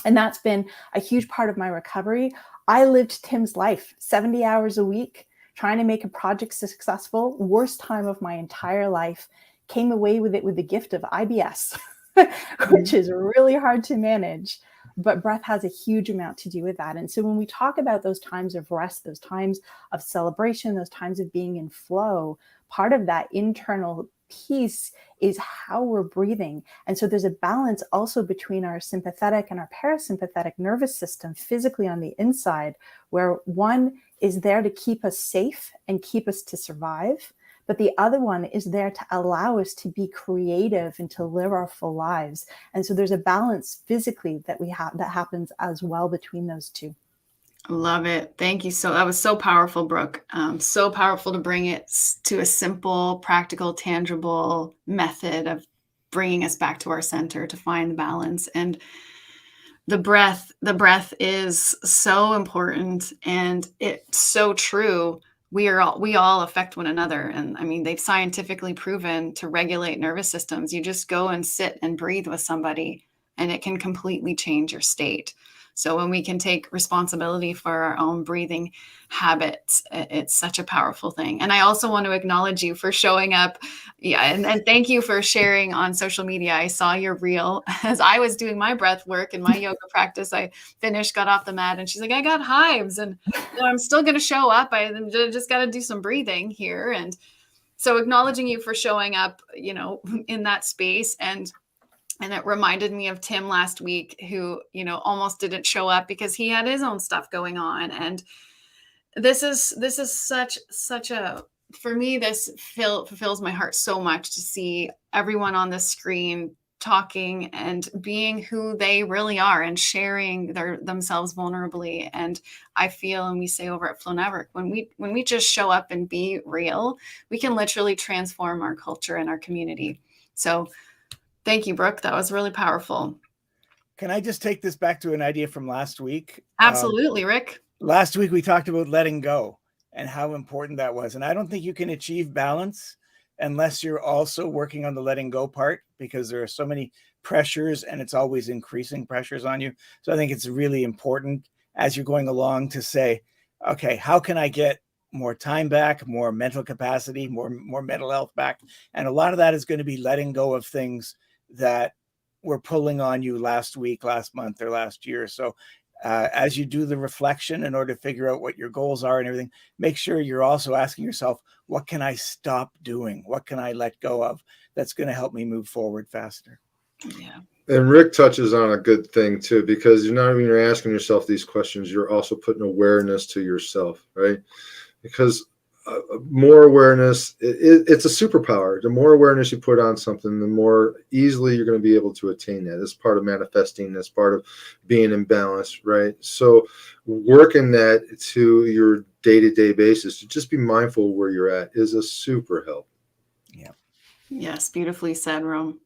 [SPEAKER 5] And that's been a huge part of my recovery. I lived Tim's life, 70 hours a week, trying to make a project successful, worst time of my entire life, came away with it with the gift of IBS, which is really hard to manage. But breath has a huge amount to do with that. And so when we talk about those times of rest, those times of celebration, those times of being in flow, part of that internal piece is how we're breathing. And so there's a balance also between our sympathetic and our parasympathetic nervous system physically on the inside, where one is there to keep us safe and keep us to survive, but the other one is there to allow us to be creative and to live our full lives. And so there's a balance physically that we have that happens as well between those two.
[SPEAKER 1] Love it. Thank you. That was so powerful, Brooke. So powerful to bring it to a simple, practical, tangible method of bringing us back to our center to find the balance. And the breath is so important, and it's so true. We all affect one another. And I mean, they've scientifically proven to regulate nervous systems. You just go and sit and breathe with somebody, and it can completely change your state. So when we can take responsibility for our own breathing habits, it's such a powerful thing. And I also want to acknowledge you for showing up. Yeah. And thank you for sharing on social media. I saw your reel as I was doing my breath work and my yoga practice. I finished, got off the mat, and she's like, I got hives, and I'm still going to show up. I just got to do some breathing here. And so acknowledging you for showing up, in that space. And it reminded me of Tim last week, who, almost didn't show up because he had his own stuff going on. And this is such a, for me, this fulfills my heart so much to see everyone on the screen talking and being who they really are and sharing themselves vulnerably. And I feel, and we say over at Flow Network, when we just show up and be real, we can literally transform our culture and our community. So thank you, Brooke. That was really powerful.
[SPEAKER 2] Can I just take this back to an idea from last week?
[SPEAKER 1] Absolutely, Rick.
[SPEAKER 2] Last week, we talked about letting go and how important that was. And I don't think you can achieve balance unless you're also working on the letting go part, because there are so many pressures and it's always increasing pressures on you. So I think it's really important as you're going along to say, okay, how can I get more time back, more mental capacity, more mental health back? And a lot of that is going to be letting go of things that were pulling on you last week, last month, or last year. So as you do the reflection in order to figure out what your goals are and everything, make sure you're also asking yourself, what can I stop doing? What can I let go of that's going to help me move forward faster?
[SPEAKER 1] Yeah.
[SPEAKER 8] And Rick touches on a good thing too, because you're not even asking yourself these questions, you're also putting awareness to yourself, right? Because more awareness, it's a superpower. The more awareness you put on something, the more easily you're going to be able to attain that. It's part of manifesting. That's part of being in balance, right? So working that to your day-to-day basis, to just be mindful where you're at is a super help.
[SPEAKER 2] Yeah.
[SPEAKER 1] Yes, beautifully said, Rome.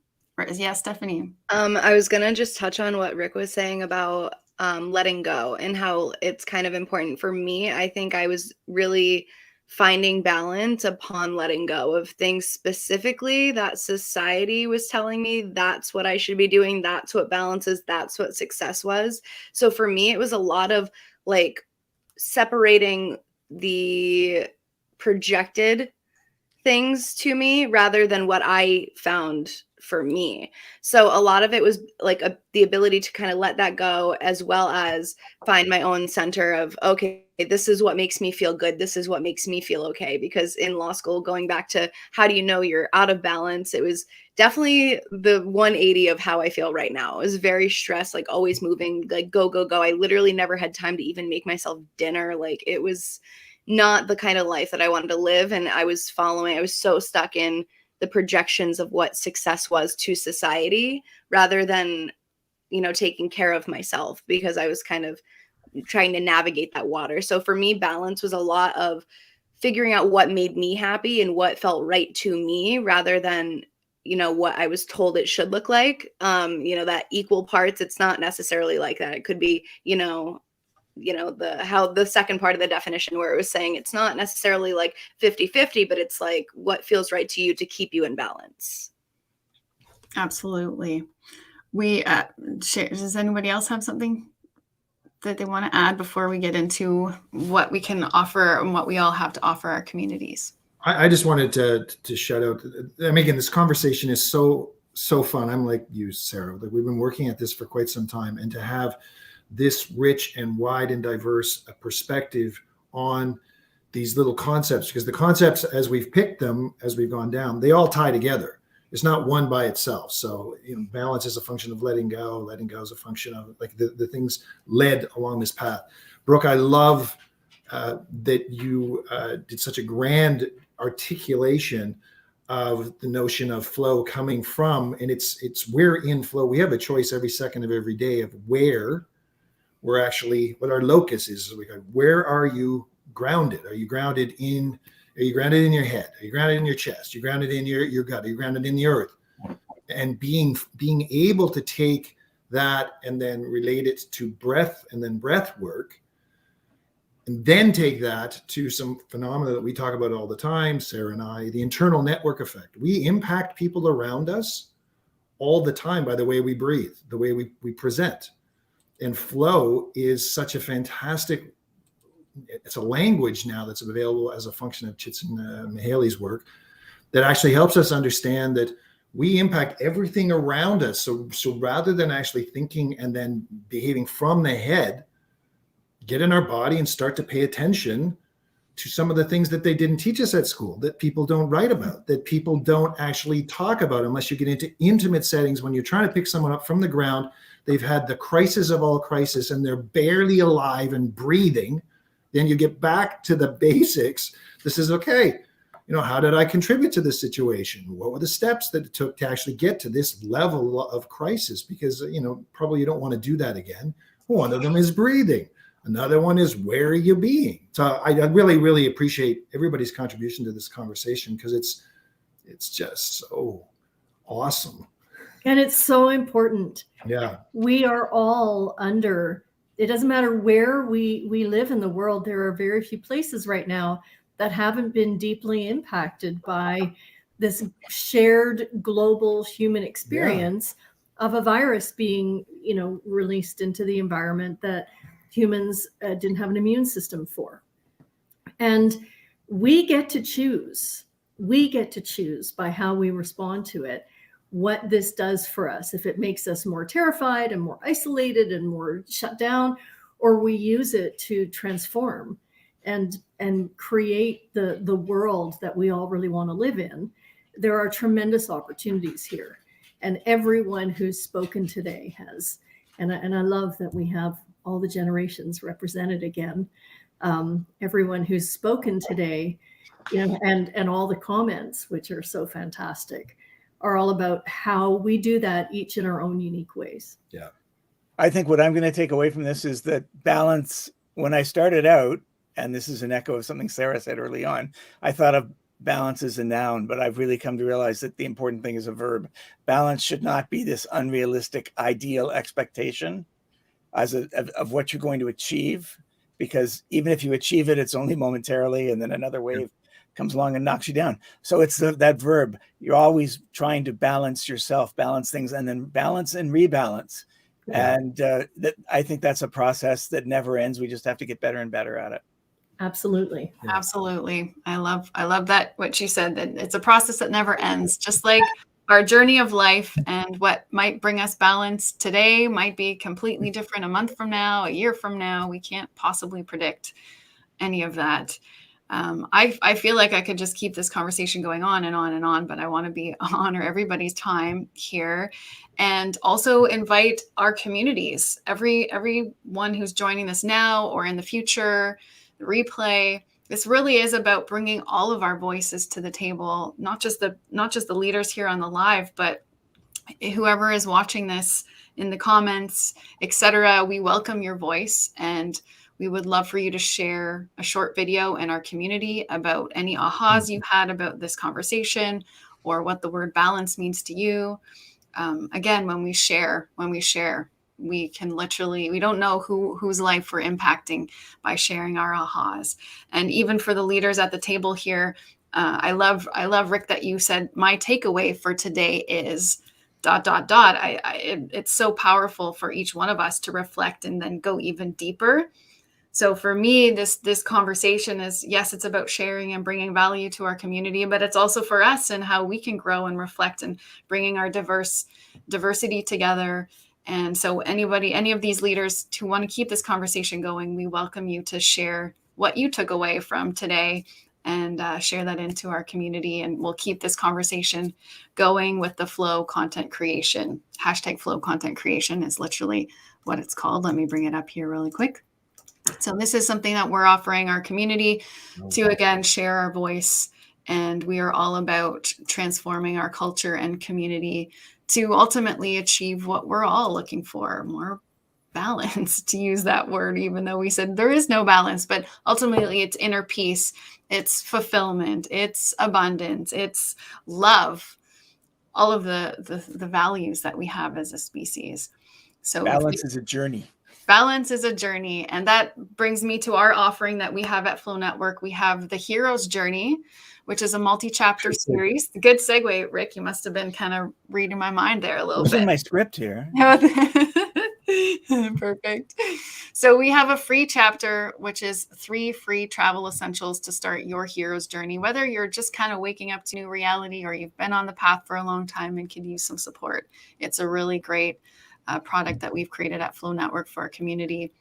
[SPEAKER 1] Yeah, Stephanie.
[SPEAKER 7] I was gonna just touch on what Rick was saying about letting go and how it's kind of important for me. I think I was really finding balance upon letting go of things specifically that society was telling me that's what I should be doing, that's what balance is, that's what success was. So for me, it was a lot of like separating the projected things to me rather than what I found for me. So a lot of it was like the ability to kind of let that go, as well as find my own center of, okay, this is what makes me feel good. This is what makes me feel okay. Because in law school, going back to how do you know you're out of balance, it was definitely the 180 of how I feel right now. It was very stressed, like always moving, like go, go, go. I literally never had time to even make myself dinner. Like it was not the kind of life that I wanted to live. And I was so stuck in the projections of what success was to society rather than, taking care of myself, because I was kind of trying to navigate that water. So for me, balance was a lot of figuring out what made me happy and what felt right to me rather than, what I was told it should look like. That equal parts, it's not necessarily like that. It could be, the second part of the definition where it was saying it's not necessarily like 50-50, but it's like what feels right to you to keep you in balance.
[SPEAKER 1] Absolutely. Does anybody else have something that they want to add before we get into what we can offer and what we all have to offer our communities?
[SPEAKER 3] I just wanted to shout out. Again, this conversation is so fun. I'm like you, Sarah. Like we've been working at this for quite some time, and to have this rich and wide and diverse perspective on these little concepts, because the concepts, as we've picked them, as we've gone down, they all tie together. It's not one by itself. So balance is a function of letting go. Letting go is a function of like the things led along this path. Brooke, I love that you did such a grand articulation of the notion of flow coming from, and it's we're in flow. We have a choice every second of every day of where we're actually, what our locus is. So we go, where are you grounded? Are you grounded in your head? Are you grounded in your chest? Are you grounded in your gut? Are you grounded in the earth? And being able to take that and then relate it to breath and then breath work, and then take that to some phenomena that we talk about all the time, Sarah and I, the internal network effect. We impact people around us all the time by the way we breathe, the way we present. And flow is such a fantastic, it's a language now that's available as a function of Csikszentmihalyi's work that actually helps us understand that we impact everything around us. So rather than actually thinking and then behaving from the head, get in our body and start to pay attention to some of the things that they didn't teach us at school, that people don't write about, that people don't actually talk about unless you get into intimate settings. When you're trying to pick someone up from the ground, they've had the crisis of all crisis and they're barely alive and breathing. Then you get back to the basics. This is okay. How did I contribute to this situation? What were the steps that it took to actually get to this level of crisis? Because, probably you don't want to do that again. One of them is breathing. Another one is, where are you being? So I really, really appreciate everybody's contribution to this conversation, because it's just so awesome.
[SPEAKER 4] And it's so important.
[SPEAKER 3] Yeah.
[SPEAKER 4] We are all under, it doesn't matter where we live in the world. There are very few places right now that haven't been deeply impacted by this shared global human experience of a virus being, released into the environment that humans didn't have an immune system for. And we get to choose. We get to choose by how we respond to it, what this does for us. If it makes us more terrified and more isolated and more shut down, or we use it to transform and create the world that we all really want to live in. There are tremendous opportunities here. And everyone who's spoken today has, and I love that we have all the generations represented again. Everyone who's spoken today, and all the comments, which are so fantastic, are all about how we do that, each in our own unique ways.
[SPEAKER 2] Yeah. I think what I'm going to take away from this is that balance, when I started out, and this is an echo of something Sarah said early on, I thought of balance as a noun, but I've really come to realize that the important thing is a verb. Balance should not be this unrealistic ideal expectation of what you're going to achieve, because even if you achieve it, it's only momentarily, and then another wave comes along and knocks you down. So it's that verb. You're always trying to balance yourself, balance things, and then balance and rebalance.
[SPEAKER 3] Yeah.
[SPEAKER 2] And that, I think that's a process that never ends. We just have to get better and better at it.
[SPEAKER 4] Absolutely.
[SPEAKER 3] Yeah.
[SPEAKER 1] Absolutely. I love that, what you said, that it's a process that never ends, just like our journey of life, and what might bring us balance today might be completely different a month from now, a year from now. We can't possibly predict any of that. I feel like I could just keep this conversation going on and on and on, but I want to honor everybody's time here, and also invite our communities, everyone who's joining us now or in the future, the replay. This really is about bringing all of our voices to the table, not just the leaders here on the live, but whoever is watching this in the comments, etc. We welcome your voice, and we would love for you to share a short video in our community about any ahas you had about this conversation, or what the word balance means to you. Again, when we share, we can literally, we don't know whose life we're impacting by sharing our ahas. And even for the leaders at the table here, I love, Rick, that you said, my takeaway for today is ... It's so powerful for each one of us to reflect and then go even deeper. So for me, this conversation is, yes, it's about sharing and bringing value to our community, but it's also for us and how we can grow and reflect and bringing our diversity together. And so any of these leaders who want to keep this conversation going, we welcome you to share what you took away from today, and share that into our community. And we'll keep this conversation going with the flow content creation. Hashtag flow content creation is literally what it's called. Let me bring it up here really quick. So this is something that we're offering our community to, again, share our voice. And we are all about transforming our culture and community to ultimately achieve what we're all looking for, more balance, to use that word, even though we said there is no balance. But ultimately, it's inner peace, it's fulfillment, it's abundance, it's love, all of the values that we have as a species. So
[SPEAKER 2] Balance is a journey.
[SPEAKER 1] Balance is a journey. And that brings me to our offering that we have at Flow Network. We have the Hero's Journey, which is a multi-chapter series. Good segue, Rick. You must have been kind of reading my mind there a little bit.
[SPEAKER 2] In my script here.
[SPEAKER 1] Perfect. So we have a free chapter, which is 3 free travel essentials to start your hero's journey, whether you're just kind of waking up to new reality or you've been on the path for a long time and could use some support. It's a really great product that we've created at Flow Network for our community.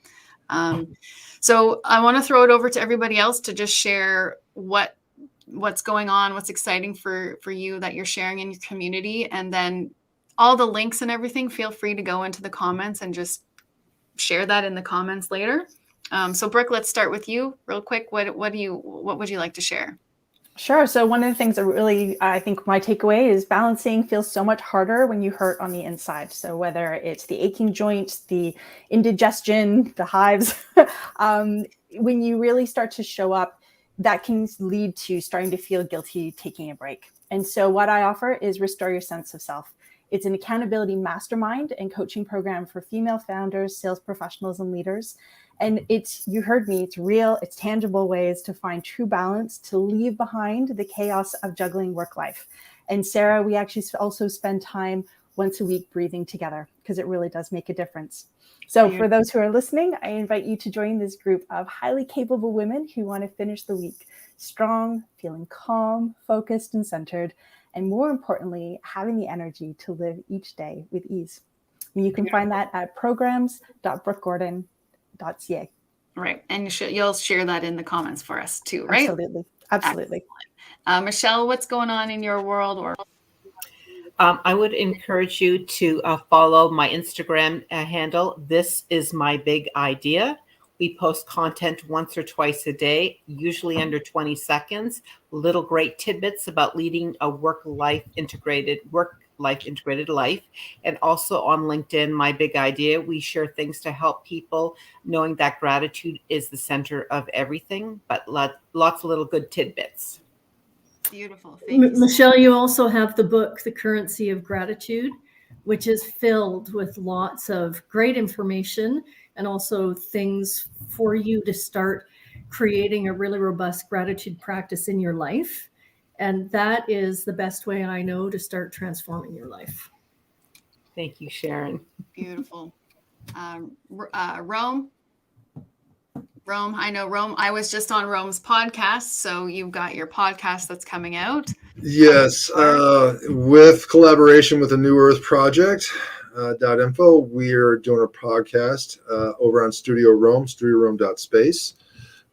[SPEAKER 1] So I want to throw it over to everybody else to just share what's going on, what's exciting for you that you're sharing in your community. And then all the links and everything, feel free to go into the comments and just share that in the comments later. So Brooke, let's start with you real quick. What would you like to share?
[SPEAKER 5] Sure. So one of the things that really, I think my takeaway is balancing feels so much harder when you hurt on the inside. So whether it's the aching joints, the indigestion, the hives, when you really start to show up, that can lead to starting to feel guilty taking a break. And so what I offer is Restore Your Sense of Self. It's an accountability mastermind and coaching program for female founders, sales professionals, and leaders. And you heard me, it's real, it's tangible ways to find true balance, to leave behind the chaos of juggling work life. And Sarah, we actually also spend time once a week breathing together, because it really does make a difference. So for those who are listening, I invite you to join this group of highly capable women who want to finish the week strong, feeling calm, focused, and centered, and more importantly, having the energy to live each day with ease. And you can find that at programs.brookegordon.ca.
[SPEAKER 1] Right. And you'll share that in the comments for us too, right?
[SPEAKER 5] Absolutely.
[SPEAKER 1] Michelle, what's going on in your world? Or
[SPEAKER 6] I would encourage you to follow my Instagram handle. This is my big idea. We post content once or twice a day, usually under 20 seconds, little great tidbits about leading a work-life Life Integrated Life. And also on LinkedIn, My Big Idea, we share things to help people, knowing that gratitude is the center of everything, but lots of little good tidbits.
[SPEAKER 1] Beautiful. Thank you.
[SPEAKER 4] Michelle, you also have the book, The Currency of Gratitude, which is filled with lots of great information and also things for you to start creating a really robust gratitude practice in your life. And that is the best way I know to start transforming your life.
[SPEAKER 6] Thank you, Sharon.
[SPEAKER 1] Beautiful. Rome. I know Rome. I was just on Rome's podcast, so you've got your podcast that's coming out.
[SPEAKER 8] Yes, with collaboration with the New Earth Project .info, we are doing a podcast over on Studio Rome.space,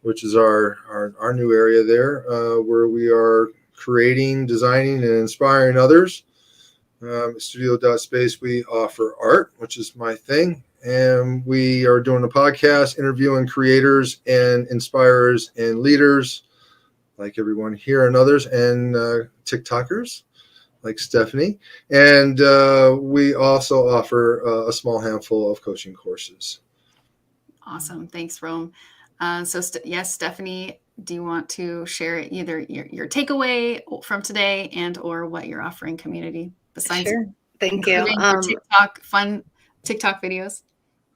[SPEAKER 8] which is our new area there, where we are creating, designing, and inspiring others. Studio.space, we offer art, which is my thing. And we are doing a podcast interviewing creators and inspirers and leaders like everyone here and others, and TikTokers like Stephanie. And we also offer a small handful of coaching courses.
[SPEAKER 1] Awesome. Thanks, Rome. Yes, Stephanie, do you want to share either your takeaway from today and or what you're offering community besides
[SPEAKER 7] Sure. Thank you.
[SPEAKER 1] Fun TikTok videos?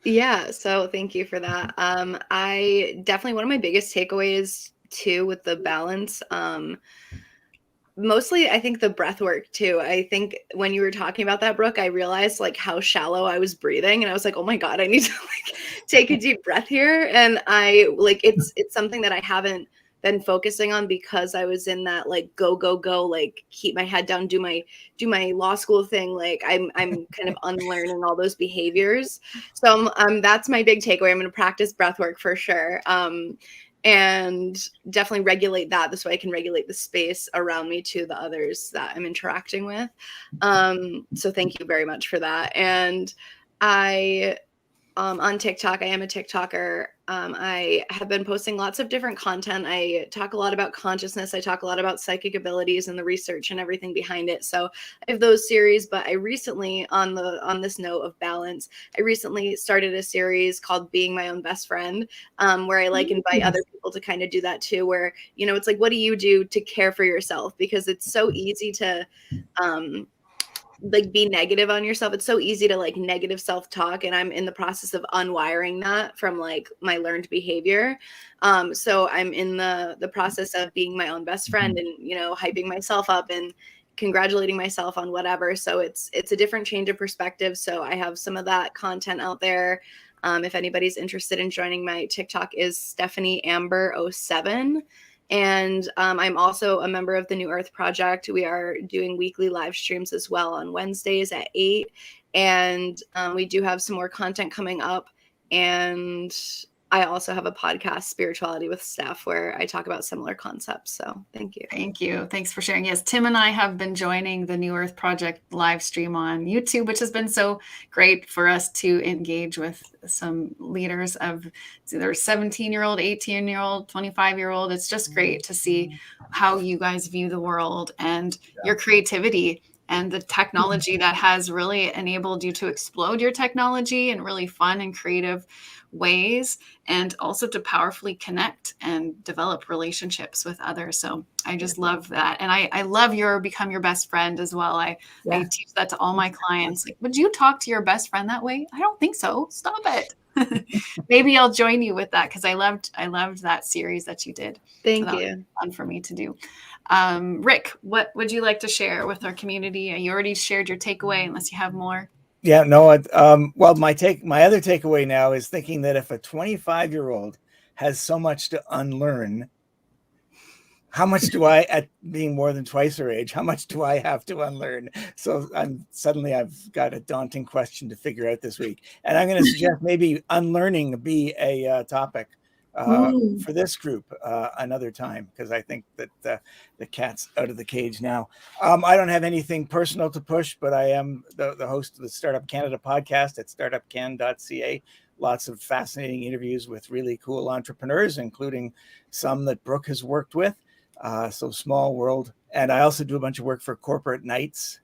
[SPEAKER 7] Yeah, so thank you for that. I definitely, one of my biggest takeaways too with the balance, mostly I think the breath work too. I think when you were talking about that, Brooke, I realized like how shallow I was breathing, and I was like, oh my God, I need to like take a deep breath here. And I like it's something that I haven't been focusing on because I was in that like go, like keep my head down, do my law school thing. Like I'm kind of unlearning all those behaviors. So that's my big takeaway. I'm going to practice breath work for sure. And definitely regulate that. This way I can regulate the space around me to the others that I'm interacting with. So thank you very much for that. And on TikTok, I am a TikToker. I have been posting lots of different content. I talk a lot about consciousness. I talk a lot about psychic abilities and the research and everything behind it. So I have those series, but I recently, on this note of balance, I recently started a series called Being My Own Best Friend, where I like invite other people to kind of do that too, where, you know, it's like, what do you do to care for yourself? Because it's so easy to, like be negative on yourself. It's so easy to like negative self-talk, and I'm in the process of unwiring that from like my learned behavior. So I'm in the process of being my own best friend and, you know, hyping myself up and congratulating myself on whatever. So it's a different change of perspective. So I have some of that content out there. If anybody's interested in joining, my TikTok is Stephanie Amber 07. And I'm also a member of the New Earth Project. We are doing weekly live streams as well on Wednesdays at 8. And we do have some more content coming up. And I also have a podcast, Spirituality with Steph, where I talk about similar concepts. So thank you.
[SPEAKER 1] Thank you. Thanks for sharing. Yes, Tim and I have been joining the New Earth Project live stream on YouTube, which has been so great for us to engage with some leaders of either 17-year-old, 18-year-old, 25-year-old. It's just great to see how you guys view the world and your creativity and the technology that has really enabled you to explode your technology in really fun and creative ways, and also to powerfully connect and develop relationships with others. So I just love that. And I love your become your best friend as well. I teach that to all my clients. Like, would you talk to your best friend that way? I don't think so. Stop it. Maybe I'll join you with that, because I loved that series that you did.
[SPEAKER 7] Thank you.
[SPEAKER 1] Fun for me to do. Rick, what would you like to share with our community? You already shared your takeaway, unless you have more.
[SPEAKER 2] Yeah, no. Well, my other takeaway now is thinking that if a 25-year-old has so much to unlearn, how much do I, at being more than twice her age, how much do I have to unlearn? So I've got a daunting question to figure out this week, and I'm going to suggest maybe unlearning be a topic for this group another time, because I think that the cat's out of the cage now. I don't have anything personal to push, but I am the host of the Startup Canada podcast at startupcan.ca. Lots of fascinating interviews with really cool entrepreneurs, including some that Brooke has worked with. So small world. And I also do a bunch of work for Corporate Knights,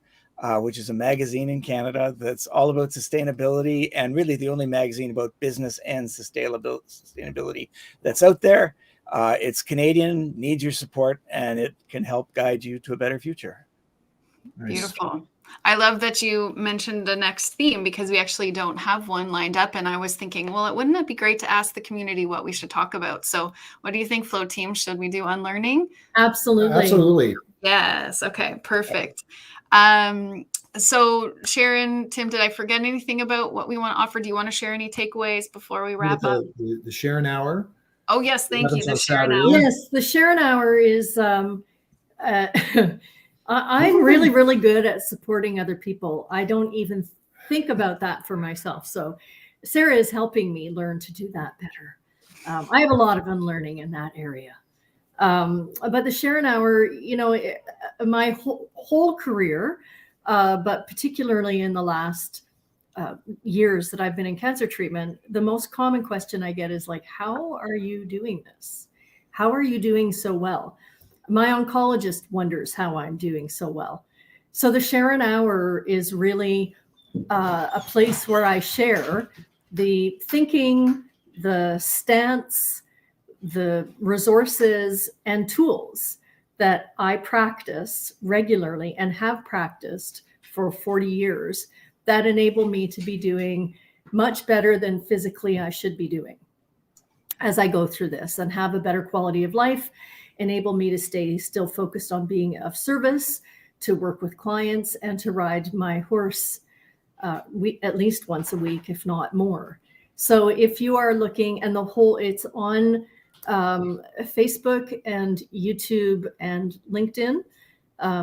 [SPEAKER 2] which is a magazine in Canada that's all about sustainability, and really the only magazine about business and sustainability that's out there. It's Canadian, needs your support, and it can help guide you to a better future.
[SPEAKER 3] Nice.
[SPEAKER 1] Beautiful. I love that you mentioned the next theme, because we actually don't have one lined up. And I was thinking, well, wouldn't it be great to ask the community what we should talk about? So what do you think, Flow Team? Should we do unlearning?
[SPEAKER 4] Absolutely.
[SPEAKER 3] Absolutely.
[SPEAKER 1] Yes. Okay, perfect. So Sharon, Tim, did I forget anything about what we want to offer? Do you want to share any takeaways before we wrap up?
[SPEAKER 3] The Sharon Hour.
[SPEAKER 1] Oh, yes. Thank you.
[SPEAKER 3] happens
[SPEAKER 1] The
[SPEAKER 3] on
[SPEAKER 1] Sharon
[SPEAKER 3] Saturday.
[SPEAKER 1] Hour.
[SPEAKER 4] Yes, the Sharon Hour is, I'm really, really good at supporting other people. I don't even think about that for myself. So Sarah is helping me learn to do that better. I have a lot of unlearning in that area. But the Sharon Hour, you know, my whole career, but particularly in the last years that I've been in cancer treatment, the most common question I get is like, how are you doing this? How are you doing so well? My oncologist wonders how I'm doing so well. So the Sharon Hour is really a place where I share the thinking, the stance, the resources and tools that I practice regularly and have practiced for 40 years that enable me to be doing much better than physically I should be doing as I go through this, and have a better quality of life, enable me to stay still focused on being of service, to work with clients, and to ride my horse at least once a week, if not more. So if you are looking, and it's on Facebook and YouTube and LinkedIn.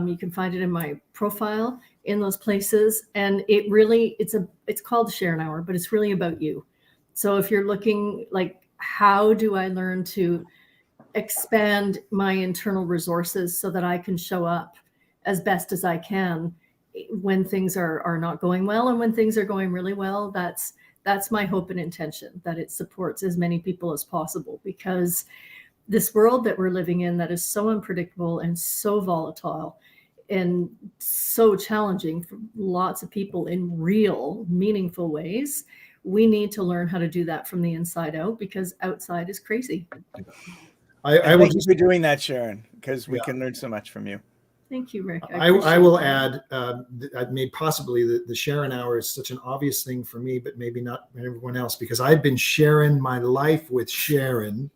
[SPEAKER 4] You can find it in my profile in those places. And it really, it's called Sharon Hour, but it's really about you. So if you're looking like, how do I learn to expand my internal resources so that I can show up as best as I can when things are not going well, and when things are going really well, that's my hope and intention, that it supports as many people as possible, because this world that we're living in that is so unpredictable and so volatile and so challenging for lots of people in real, meaningful ways, we need to learn how to do that from the inside out, because outside is crazy.
[SPEAKER 3] I will
[SPEAKER 2] Thank you for doing that, Sharon, because we can learn so much from you.
[SPEAKER 4] Thank you, Rick.
[SPEAKER 3] I will add, I mean, possibly the Sharon Hour is such an obvious thing for me, but maybe not everyone else, because I've been sharing my life with Sharon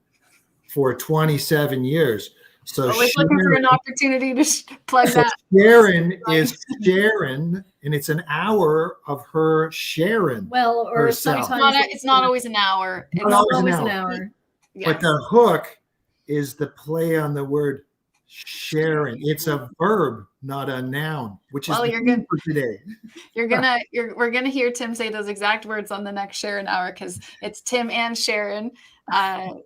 [SPEAKER 3] for 27 years. So
[SPEAKER 1] Always looking for an opportunity to plug that.
[SPEAKER 3] Sharon is Sharon, and it's an hour of her sharing.
[SPEAKER 4] Well, or
[SPEAKER 3] herself.
[SPEAKER 4] sometimes
[SPEAKER 1] It's not always an hour. It's
[SPEAKER 3] Not
[SPEAKER 4] always an hour.
[SPEAKER 1] Yeah.
[SPEAKER 3] But the hook is the play on the word Sharon. It's a verb, not a noun, which is
[SPEAKER 1] Well,
[SPEAKER 3] the
[SPEAKER 1] you're
[SPEAKER 3] theme
[SPEAKER 1] good.
[SPEAKER 3] for today.
[SPEAKER 1] We're gonna hear Tim say those exact words on the next Sharon Hour, because it's Tim and Sharon on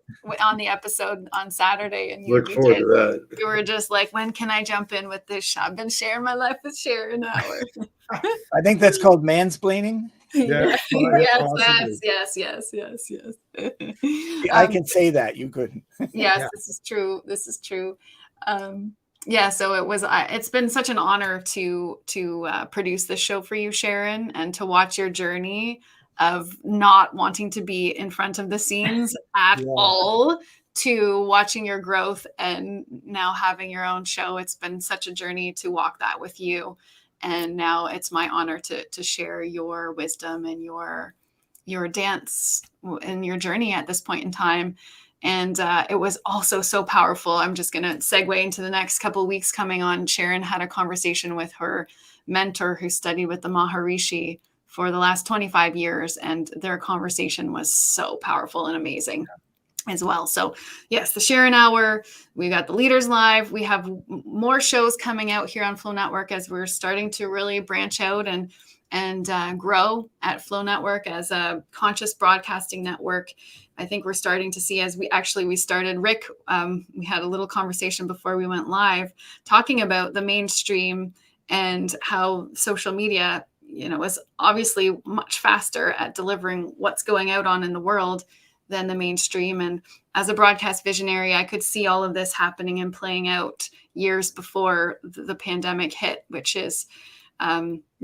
[SPEAKER 1] the episode on Saturday, and
[SPEAKER 8] Look forward to that.
[SPEAKER 1] You were just like, when can I jump in with this? I've been sharing my life with Sharon Hour.
[SPEAKER 2] I think that's called mansplaining.
[SPEAKER 3] Yeah,
[SPEAKER 1] yes.
[SPEAKER 2] I can say that, you couldn't.
[SPEAKER 1] Yes,
[SPEAKER 3] Yeah.
[SPEAKER 1] This is true. So it's been such an honor to produce this show for you, Sharon, and to watch your journey of not wanting to be in front of the scenes at all, to watching your growth and now having your own show. It's been such a journey to walk that with you. And now it's my honor to share your wisdom and your dance and your journey at this point in time. And it was also so powerful. I'm just going to segue into the next couple of weeks coming on. Sharon had a conversation with her mentor who studied with the Maharishi for the last 25 years. And their conversation was so powerful and amazing as well. So yes, the Sharon Hour, we got the Leaders Live. We have more shows coming out here on Flow Network as we're starting to really branch out and grow at Flow Network as a conscious broadcasting network. I think we're starting to see, as we started, Rick, we had a little conversation before we went live talking about the mainstream and how social media, is obviously much faster at delivering what's going out on in the world than the mainstream. And as a broadcast visionary, I could see all of this happening and playing out years before the pandemic hit, which is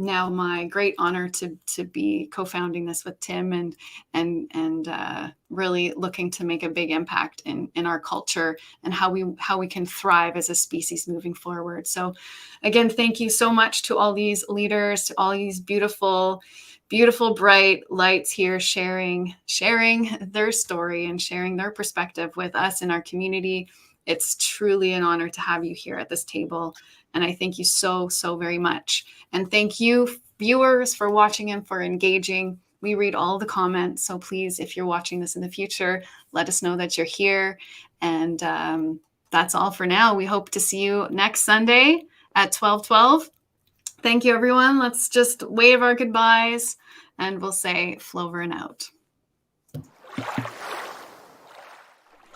[SPEAKER 1] now my great honor to be co-founding this with Tim and really looking to make a big impact in our culture and how we can thrive as a species moving forward. So again, thank you so much to all these leaders, to all these beautiful bright lights here sharing their story and sharing their perspective with us in our community. It's truly an honor to have you here at this table. And I thank you so very much. And thank you, viewers, for watching and for engaging. We read all the comments. So please, if you're watching this in the future, let us know that you're here. And that's all for now. We hope to see you next Sunday at 12:12. Thank you, everyone. Let's just wave our goodbyes and we'll say Flover and out.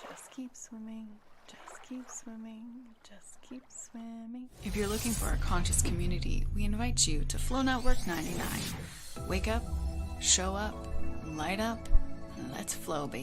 [SPEAKER 1] Just keep swimming. Just keep swimming. Just keep swimming. If you're looking for a conscious community, we invite you to Flow Network 99. Wake up, show up, light up, and let's flow, baby.